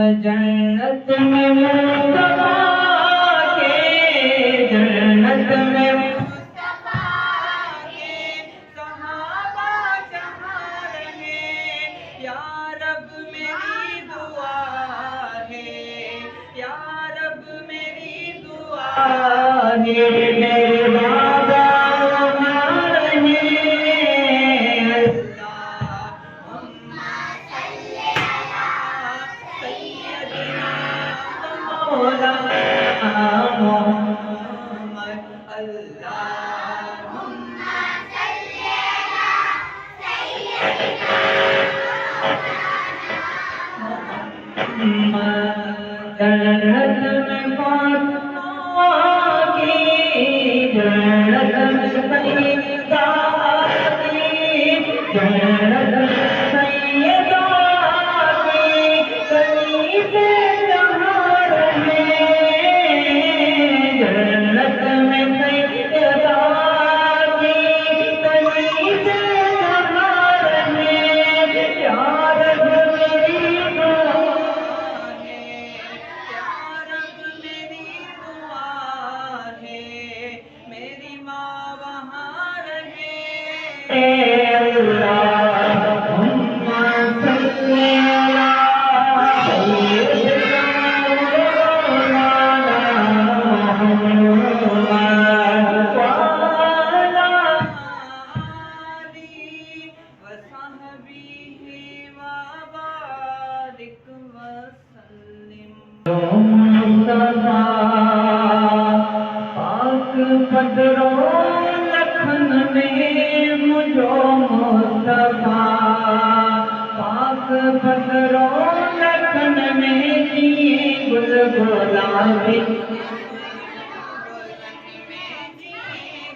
जन्नत में मुस्तफा के, जन्नत में मुस्तफा के सहाबा जहाँ रहे। या रब मेरी दुआ है, या रब मेरी दुआ है, मेरे बाबा वहाँ रहे। अल्लाहुम्मा सल्ली अला सय्यदिना मौलाना मुहम्मद। अल्लाहुम्मा सल्ली अला सय्यदिना मुहम्मद। जन्नत में फातिमा की, जन्नत में सईदा की, जन्नत में सईदा की गली से जहाँ रहे। जन्नत में सईदा की गली से जहाँ रहे। या रब मेरी दुआ है, या रब मेरी दुआ है, मेरी माँ वहाँ रहे। अल्लाहुम्मा सल्ली अला सय्यदिना मौलाना मुहम्मद वअला आलिहि वसहबिहि वबारिक वसल्लिम। मुस्तफा पाक पदरो लखन में मुझो मुस्तफा, पाक पदरो लखन में जिए गुल गुलाबी,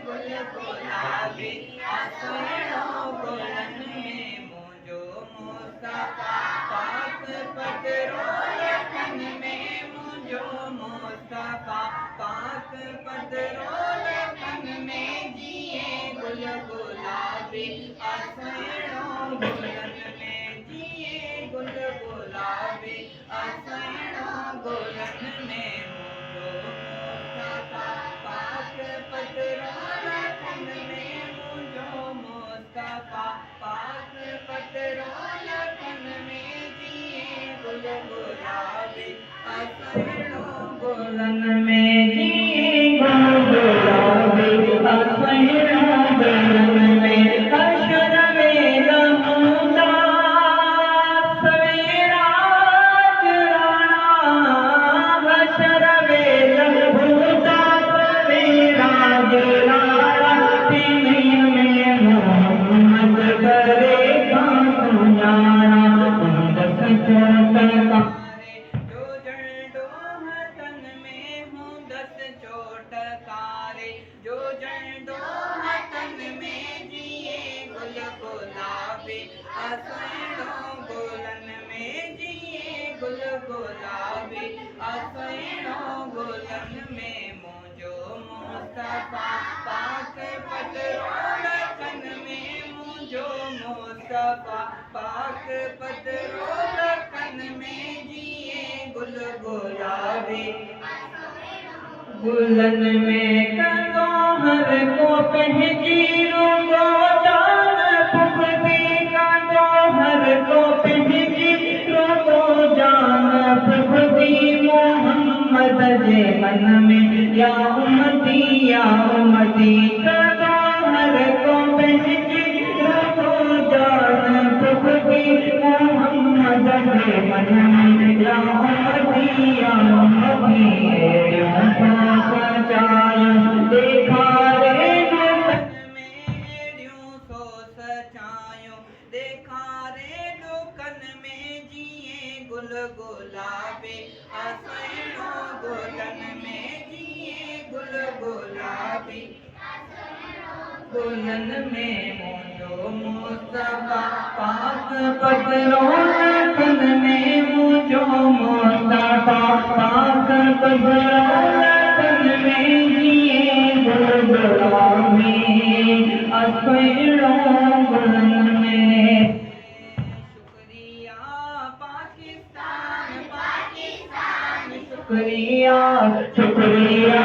गुल गुलाबी आसमानों बुलंद में मुझो मुस्तफा। पाक पदरो लखन में मुझो मुस्तफा, पाक पदरो लखन में जिए गुल गुलाबी आसमानों बुलंद में, जिए गुल गुलाबी आसमानों बुलंद में मुझो मुस्तफा। पाक पदरो लखन में मुझो मुस्तफा, पाक पदरो लखन में जिए गुल गुलाबी आसमानों बुलंद में, जिए गुल गुलाबी आसमानों बुलंद में। हश्र में रहूँगा सवेरा जलाना, हश्र में रहूँगा सवेरा जलाना। सीने में मोहम्मद करेगा सुनाना, दस चोट कारे जो जंडो तन में हूँ, दस चोट कारे जो जंडो तन में जिए गुल गुलाबी आसमानों बुलंद में, जिए गुल गुलाबी आसमानों बुलंद में मुझो मुस्तफा। पाक पदरो लखन में मुझो मुस्तफा, पाक पदरो लखन में जिए गुल गुलाबी बुलंद में। कदों हर को पहजीरो को जान फुफदी, कदों हर को पहजीरो को जान फुफदी। मोहम्मद जे मन में या उम्मती, या उम्मती। कदों हर को पहजीरो को जान फुफदी। मोहम्मद जे मन में या उम्मती, या उम्मती। देखा रे दुकन में ड्यूं सो सचायो, देखा रे दुकन में जिए गुल गुलाबी आसमानों बुलंद में, जिए गुल गुलाबी बुलंद में मुझो मुस्तफा। पाक पदरो लखन में मुझो मुस्तफा, पाक पदरो लखन में जिए गुल गुलाबी आसमानों बुलंद में। शुक्रिया पाकिस्तान। शुक्रिया